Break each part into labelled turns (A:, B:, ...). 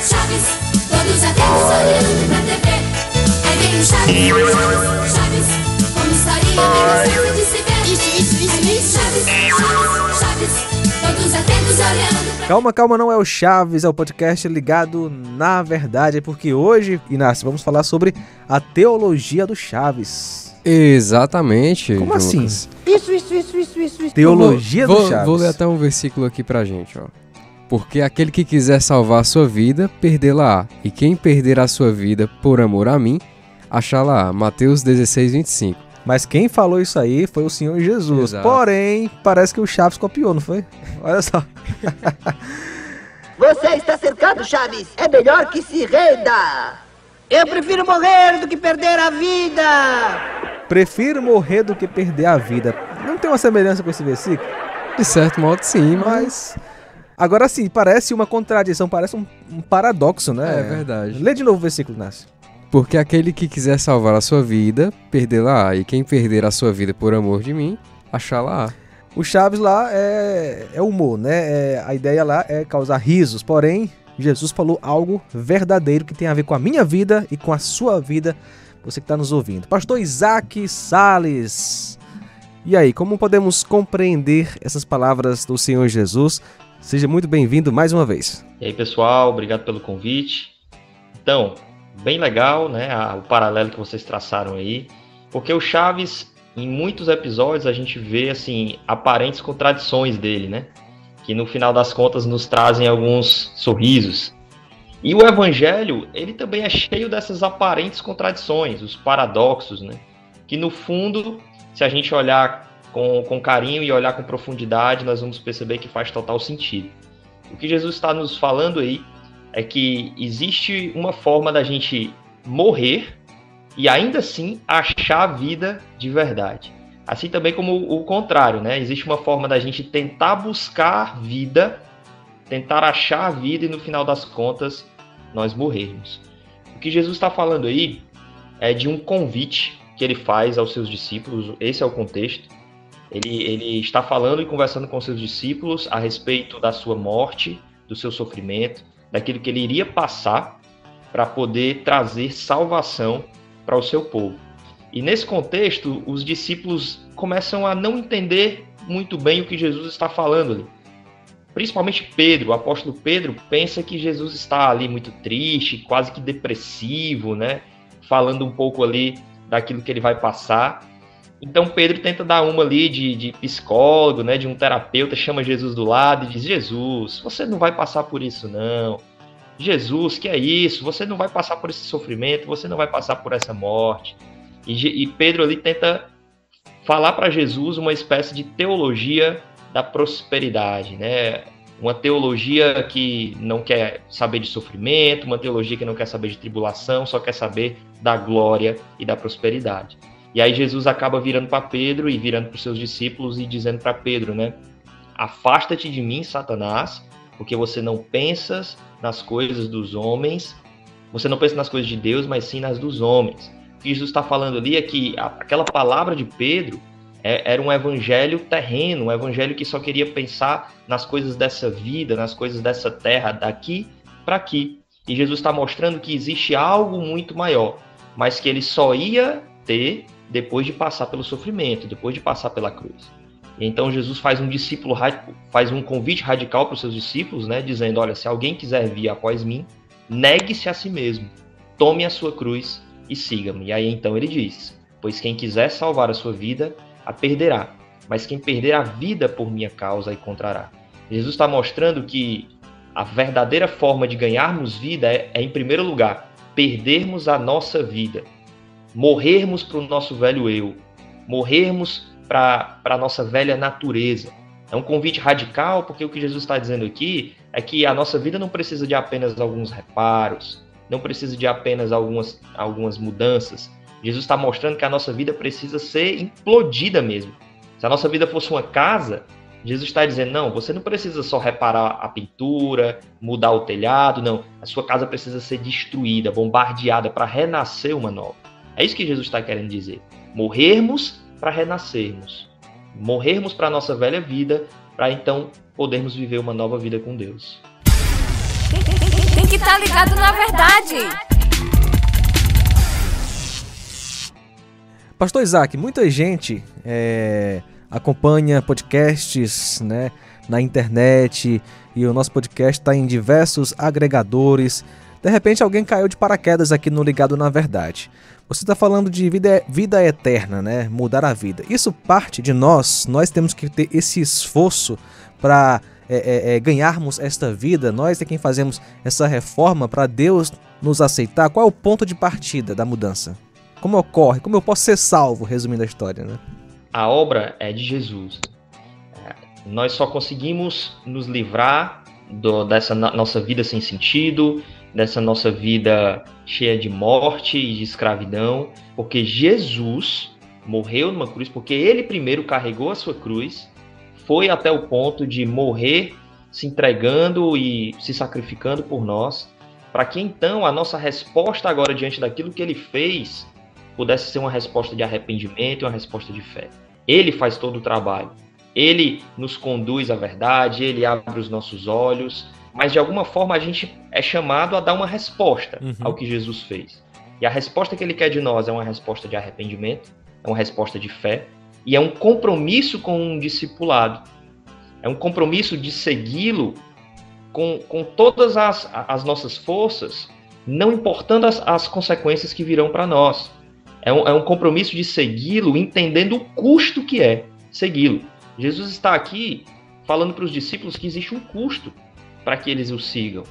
A: Chaves, todos atentos olhando pra TV. Aí vem o Chaves, como estaria bem fácil de se ver. Isso. Chaves, todos atentos olhando pra...
B: Calma, não é o Chaves, é o podcast ligado na verdade, porque hoje, Inácio, vamos falar sobre a teologia do Chaves.
C: Exatamente.
B: Como assim?
C: Isso.
B: Teologia do Chaves.
C: Vou ler até um versículo aqui pra gente, ó. Porque aquele que quiser salvar a sua vida, perdê-la-á. E quem perder a sua vida por amor a mim, achá-la-á. Mateus 16, 25.
B: Mas quem falou isso aí foi o Senhor Jesus.
C: Exato.
B: Porém, parece que o Chaves copiou, não foi? Olha só.
D: Você está cercado, Chaves. É melhor que se renda. Eu prefiro morrer do que perder a vida.
B: Prefiro morrer do que perder a vida. Não tem uma semelhança com esse versículo?
C: De certo modo, sim, mas...
B: Agora sim, parece uma contradição, parece um paradoxo, né?
C: É verdade.
B: Lê de novo o versículo, Inácio.
C: Porque aquele que quiser salvar a sua vida, perdê-la-á. E quem perder a sua vida por amor de mim, achá-la-á.
B: O Chaves lá é humor, né? A ideia lá é causar risos. Porém, Jesus falou algo verdadeiro que tem a ver com a minha vida e com a sua vida, você que está nos ouvindo. Pastor Isaac Salles. E aí, como podemos compreender essas palavras do Senhor Jesus? Seja muito bem-vindo mais uma vez.
E: E aí, pessoal, obrigado pelo convite. Então, bem legal, né, o paralelo que vocês traçaram aí, porque o Chaves, em muitos episódios, a gente vê, assim, aparentes contradições dele, né, que no final das contas nos trazem alguns sorrisos. E o Evangelho, ele também é cheio dessas aparentes contradições, os paradoxos, né, que no fundo, se a gente olhar com carinho e olhar com profundidade, nós vamos perceber que faz total sentido. O que Jesus está nos falando aí é que existe uma forma da gente morrer e ainda assim achar a vida de verdade. Assim também como o contrário, né? Existe uma forma da gente tentar buscar vida, tentar achar a vida e no final das contas nós morrermos. O que Jesus está falando aí é de um convite que ele faz aos seus discípulos, esse é o contexto. Ele está falando e conversando com seus discípulos a respeito da sua morte, do seu sofrimento, daquilo que ele iria passar para poder trazer salvação para o seu povo. E nesse contexto, os discípulos começam a não entender muito bem o que Jesus está falando ali. Principalmente Pedro, o apóstolo Pedro, pensa que Jesus está ali muito triste, quase que depressivo, né? Falando um pouco ali daquilo que ele vai passar. Então Pedro tenta dar uma ali de psicólogo, né, de um terapeuta, chama Jesus do lado e diz: Jesus, você não vai passar por isso não. Jesus, que é isso? Você não vai passar por esse sofrimento, você não vai passar por essa morte. E Pedro ali tenta falar para Jesus uma espécie de teologia da prosperidade, né? Uma teologia que não quer saber de sofrimento, uma teologia que não quer saber de tribulação, só quer saber da glória e da prosperidade. E aí Jesus acaba virando para Pedro e virando para os seus discípulos e dizendo para Pedro, né? Afasta-te de mim, Satanás, porque você não pensa nas coisas dos homens, você não pensa nas coisas de Deus, mas sim nas dos homens. O que Jesus está falando ali é que aquela palavra de Pedro era um evangelho terreno, um evangelho que só queria pensar nas coisas dessa vida, nas coisas dessa terra, daqui para aqui. E Jesus está mostrando que existe algo muito maior, mas que ele só ia ter depois de passar pelo sofrimento, depois de passar pela cruz. E então Jesus faz um convite radical para os seus discípulos, né, dizendo: olha, se alguém quiser vir após mim, negue-se a si mesmo, tome a sua cruz e siga-me. E aí então ele diz: pois quem quiser salvar a sua vida, a perderá, mas quem perder a vida por minha causa, a encontrará. Jesus está mostrando que a verdadeira forma de ganharmos vida é em primeiro lugar, perdermos a nossa vida, morrermos para o nosso velho eu, morrermos para a nossa velha natureza. É um convite radical, porque o que Jesus está dizendo aqui é que a nossa vida não precisa de apenas alguns reparos, não precisa de apenas algumas mudanças. Jesus está mostrando que a nossa vida precisa ser implodida mesmo. Se a nossa vida fosse uma casa, Jesus está dizendo: não, você não precisa só reparar a pintura, mudar o telhado, não. A sua casa precisa ser destruída, bombardeada para renascer uma nova. É isso que Jesus está querendo dizer. Morrermos para renascermos. morrermos para a nossa velha vida, para então podermos viver uma nova vida com Deus.
F: Tem que estar ligado na verdade.
B: Pastor Isaac, muita gente acompanha podcasts, né, na internet, e o nosso podcast está em diversos agregadores. De repente alguém caiu de paraquedas aqui no Ligado na Verdade. Você está falando de vida eterna, né? Mudar a vida. Isso parte de nós. Nós temos que ter esse esforço para ganharmos esta vida. Nós é quem fazemos essa reforma para Deus nos aceitar. Qual é o ponto de partida da mudança? Como ocorre? Como eu posso ser salvo, resumindo a história, né?
E: A obra é de Jesus. Nós só conseguimos nos livrar dessa nossa vida sem sentido, dessa nossa vida cheia de morte e de escravidão, porque Jesus morreu numa cruz, porque ele primeiro carregou a sua cruz, foi até o ponto de morrer se entregando e se sacrificando por nós, para que então a nossa resposta agora diante daquilo que ele fez pudesse ser uma resposta de arrependimento e uma resposta de fé. Ele faz todo o trabalho. Ele nos conduz à verdade, ele abre os nossos olhos, mas de alguma forma a gente é chamado a dar uma resposta ao que Jesus fez. E a resposta que ele quer de nós é uma resposta de arrependimento, é uma resposta de fé, e é um compromisso com um discipulado. É um compromisso de segui-lo com todas as nossas forças, não importando as consequências que virão para nós. É um compromisso de segui-lo, entendendo o custo que é segui-lo. Jesus está aqui falando para os discípulos que existe um custo para que eles o sigam.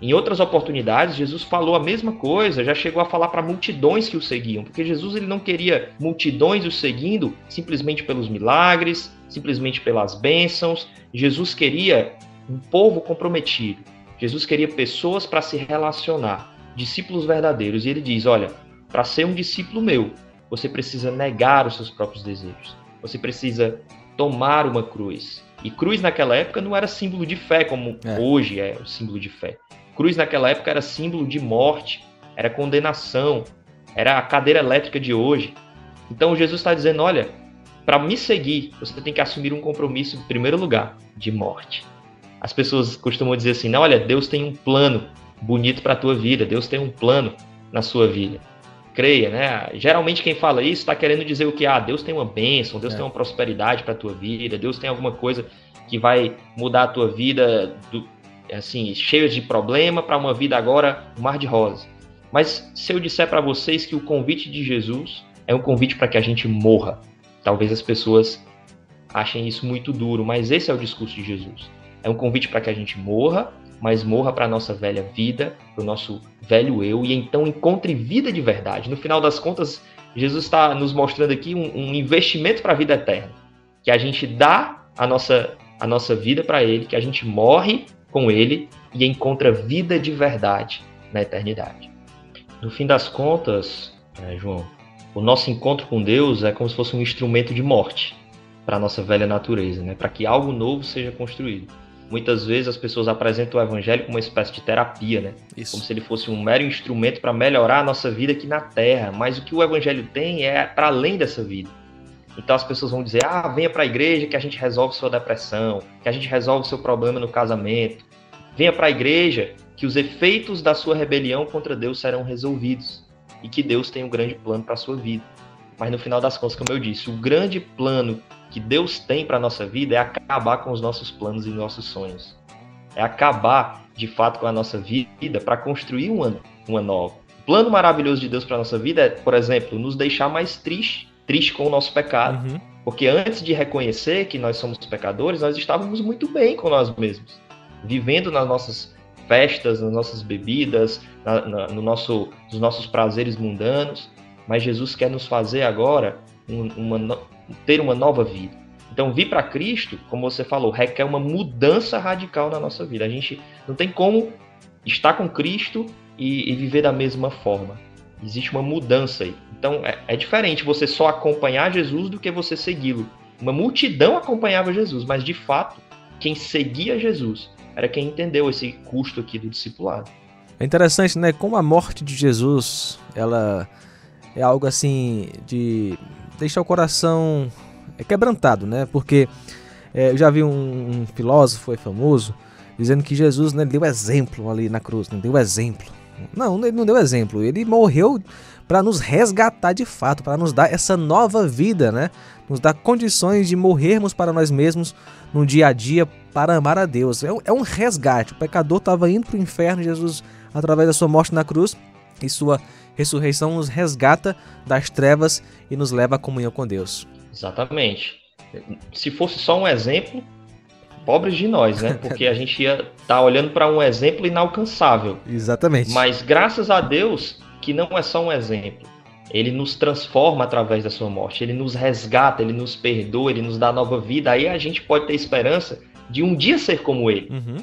E: Em outras oportunidades, Jesus falou a mesma coisa, já chegou a falar para multidões que o seguiam, porque Jesus ele não queria multidões o seguindo simplesmente pelos milagres, simplesmente pelas bênçãos. Jesus queria um povo comprometido. Jesus queria pessoas para se relacionar, discípulos verdadeiros. E ele diz, olha, para ser um discípulo meu, você precisa negar os seus próprios desejos. Você precisa tomar uma cruz. E cruz naquela época não era símbolo de fé, como hoje é o símbolo de fé. Cruz naquela época era símbolo de morte, era condenação, era a cadeira elétrica de hoje. Então Jesus está dizendo, olha, para me seguir, você tem que assumir um compromisso, em primeiro lugar, de morte. As pessoas costumam dizer assim, não, olha, Deus tem um plano bonito para a tua vida, Deus tem um plano na sua vida. Creia, né? Geralmente quem fala isso está querendo dizer o que? Deus tem uma bênção, Deus tem uma prosperidade para a tua vida, Deus tem alguma coisa que vai mudar a tua vida, assim, cheia de problema, para uma vida agora um mar de rosas. Mas se eu disser para vocês que o convite de Jesus é um convite para que a gente morra, talvez as pessoas achem isso muito duro, mas esse é o discurso de Jesus. É um convite para que a gente morra, mas morra para a nossa velha vida, para o nosso velho eu, e então encontre vida de verdade. No final das contas, Jesus está nos mostrando aqui um investimento para a vida eterna, que a gente dá a nossa vida para Ele, que a gente morre com Ele e encontra vida de verdade na eternidade. No fim das contas, João, o nosso encontro com Deus é como se fosse um instrumento de morte para a nossa velha natureza, né? Para que algo novo seja construído. Muitas vezes as pessoas apresentam o evangelho como uma espécie de terapia, né? Isso. Como se ele fosse um mero instrumento para melhorar a nossa vida aqui na Terra. Mas o que o evangelho tem é para além dessa vida. Então as pessoas vão dizer, venha para a igreja que a gente resolve sua depressão, que a gente resolve seu problema no casamento. Venha para a igreja que os efeitos da sua rebelião contra Deus serão resolvidos e que Deus tem um grande plano para a sua vida. Mas no final das contas, como eu disse, o grande plano que Deus tem para a nossa vida é acabar com os nossos planos e nossos sonhos. É acabar, de fato, com a nossa vida para construir uma nova. O plano maravilhoso de Deus para a nossa vida é, por exemplo, nos deixar mais triste com o nosso pecado. Porque antes de reconhecer que nós somos pecadores, nós estávamos muito bem com nós mesmos. Vivendo nas nossas festas, nas nossas bebidas, nos nossos prazeres mundanos. Mas Jesus quer nos fazer agora ter uma nova vida. Então, vir para Cristo, como você falou, requer uma mudança radical na nossa vida. A gente não tem como estar com Cristo e viver da mesma forma. Existe uma mudança aí. Então, é diferente você só acompanhar Jesus do que você segui-lo. Uma multidão acompanhava Jesus, mas, de fato, quem seguia Jesus era quem entendeu esse custo aqui do discipulado.
B: É interessante, né? Como a morte de Jesus, ela é algo assim de deixar o coração quebrantado, né? Porque eu já vi um filósofo, foi famoso, dizendo que Jesus, né, deu exemplo ali na cruz, não deu exemplo. Não, ele não deu exemplo, ele morreu para nos resgatar de fato, para nos dar essa nova vida, né? Nos dar condições de morrermos para nós mesmos no dia a dia para amar a Deus. É um resgate. O pecador estava indo para o inferno, Jesus, através da sua morte na cruz e sua ressurreição, nos resgata das trevas e nos leva à comunhão com Deus.
E: Exatamente. Se fosse só um exemplo, pobres de nós, né? Porque a gente ia estar olhando para um exemplo inalcançável.
B: Exatamente.
E: Mas graças a Deus que não é só um exemplo. Ele nos transforma através da sua morte, ele nos resgata, ele nos perdoa, ele nos dá nova vida. Aí a gente pode ter esperança de um dia ser como ele.
B: Uhum.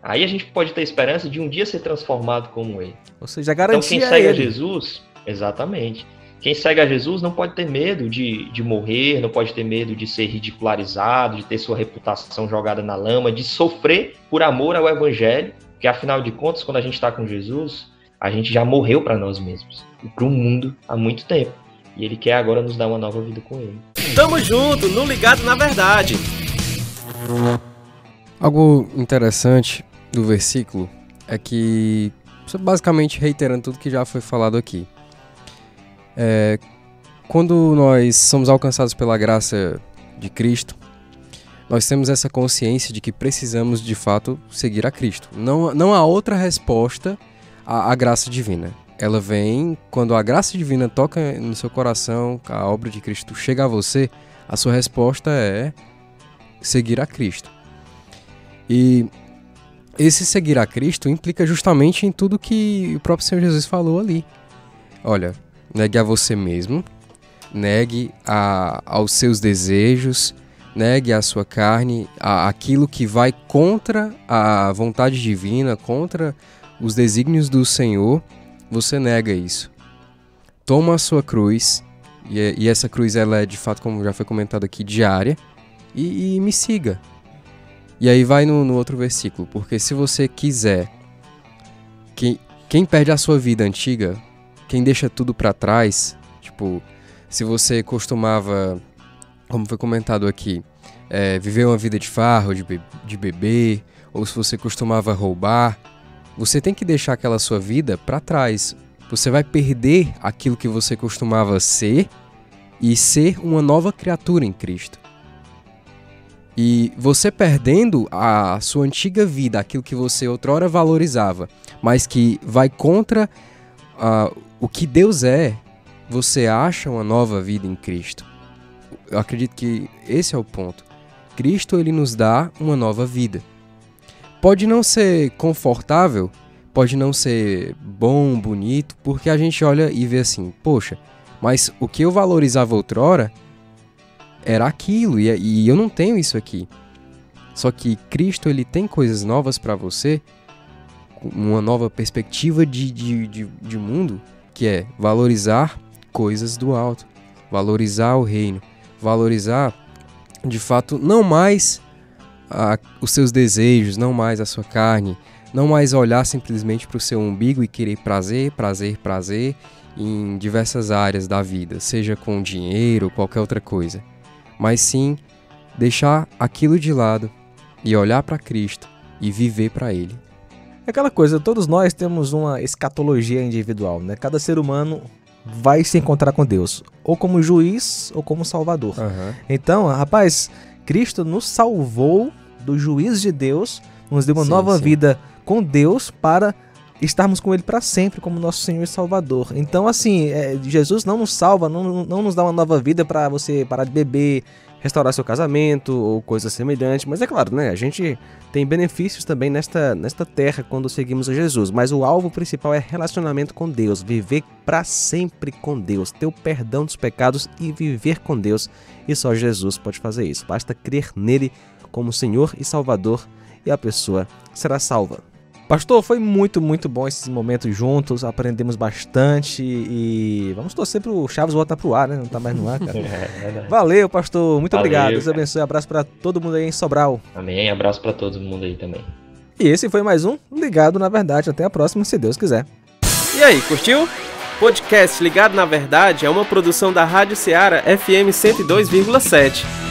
E: Aí a gente pode ter esperança de um dia ser transformado como ele.
B: Ou seja, a garantia
E: então quem segue
B: é
E: a
B: ele.
E: Jesus, exatamente. Quem segue a Jesus não pode ter medo de morrer, não pode ter medo de ser ridicularizado, de ter sua reputação jogada na lama, de sofrer por amor ao Evangelho, porque afinal de contas, quando a gente está com Jesus, a gente já morreu para nós mesmos e para o mundo há muito tempo. E Ele quer agora nos dar uma nova vida com Ele.
G: Tamo junto, no Ligado na Verdade.
C: Algo interessante do versículo é que, basicamente reiterando tudo que já foi falado aqui, quando nós somos alcançados pela graça de Cristo, nós temos essa consciência de que precisamos de fato seguir a Cristo. Não há outra resposta à graça divina. Ela vem quando a graça divina toca no seu coração, a obra de Cristo chega a você, a sua resposta é seguir a Cristo. E esse seguir a Cristo implica justamente em tudo que o próprio Senhor Jesus falou ali. Olha, negue a você mesmo, negue aos seus desejos, negue a sua carne, aquilo que vai contra a vontade divina, contra os desígnios do Senhor, você nega isso. Toma a sua cruz, e essa cruz ela é de fato, como já foi comentado aqui, diária, e me siga. E aí vai no outro versículo, porque se você quiser, quem perde a sua vida antiga, quem deixa tudo pra trás, tipo, se você costumava, como foi comentado aqui, viver uma vida de farra, de beber, ou se você costumava roubar, você tem que deixar aquela sua vida pra trás. Você vai perder aquilo que você costumava ser e ser uma nova criatura em Cristo. E você perdendo a sua antiga vida, aquilo que você outrora valorizava, mas que vai contra o que Deus é, você acha uma nova vida em Cristo. Eu acredito que esse é o ponto. Cristo, ele nos dá uma nova vida. Pode não ser confortável, pode não ser bom, bonito, porque a gente olha e vê assim, poxa, mas o que eu valorizava outrora era aquilo, e eu não tenho isso aqui. Só que Cristo, ele tem coisas novas para você, uma nova perspectiva de mundo, que é valorizar coisas do alto, valorizar o reino, valorizar, de fato, não mais os seus desejos, não mais a sua carne, não mais olhar simplesmente para o seu umbigo e querer prazer em diversas áreas da vida, seja com dinheiro ou qualquer outra coisa, mas sim deixar aquilo de lado e olhar para Cristo e viver para Ele.
B: É aquela coisa, todos nós temos uma escatologia individual, né? Cada ser humano vai se encontrar com Deus, ou como juiz ou como salvador.
C: Uhum.
B: Então, rapaz, Cristo nos salvou do juízo de Deus, nos deu uma nova vida com Deus para estarmos com Ele para sempre como nosso Senhor e Salvador. Então, assim, Jesus não nos salva, não nos dá uma nova vida para você parar de beber, restaurar seu casamento ou coisa semelhante. Mas é claro, né? A gente tem benefícios também nesta terra quando seguimos a Jesus. Mas o alvo principal é relacionamento com Deus, viver para sempre com Deus, ter o perdão dos pecados e viver com Deus. E só Jesus pode fazer isso. Basta crer nele como Senhor e Salvador e a pessoa será salva. Pastor, foi muito, muito bom esses momentos juntos, aprendemos bastante e vamos torcer pro Chaves voltar pro ar, né? Não tá mais no ar, cara. Valeu, pastor, muito obrigado. Deus abençoe, abraço pra todo mundo aí em Sobral.
E: Amém, abraço pra todo mundo aí também.
B: E esse foi mais um Ligado na Verdade. Até a próxima, se Deus quiser.
G: E aí, curtiu? Podcast Ligado na Verdade é uma produção da Rádio Ceará FM 102,7.